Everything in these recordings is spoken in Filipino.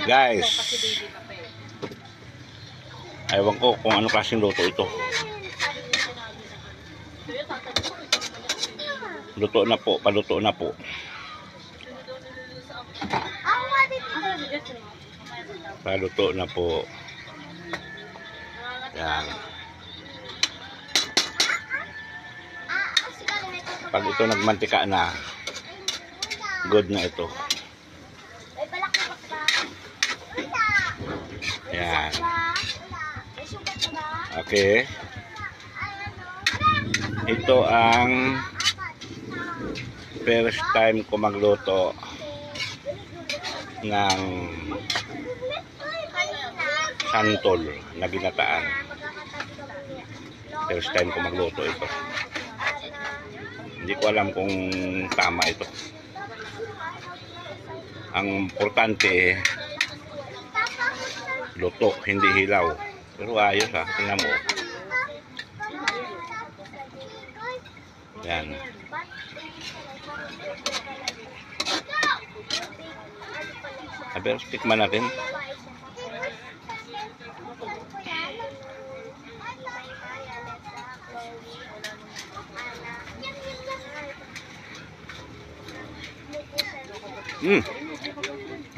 Guys, ewan ko kung ano klaseng luto ito. Luto na po, paluto na po. Paluto na po. Yan. Pag ito nagmantika na, good na ito. Yan. Okay. Ito ang first time ko magluto ng santol na ginataan. First time ko magluto ito. Hindi ko alam kung tama ito. Ang importante, luto, hindi hilaw. Pero ayos ha, tingnan mo. Yan. Pero tikman natin.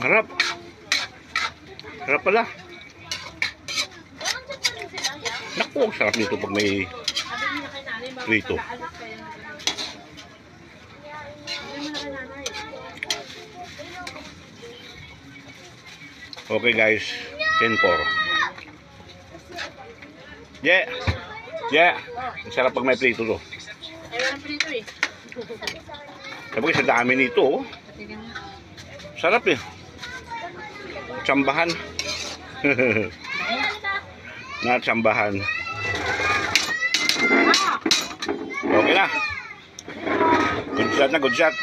Harap. Harap pala. Naku, ang sarap nito pag may prito. Okay guys, 10-4. Yeah. Yeah. Ang sarap pag may prito to. Ayun ang prito eh. Sabi sa dami nito. Sarap eh. Tsambahan. Na tsambahan. Okay na. Good shot na, good shot.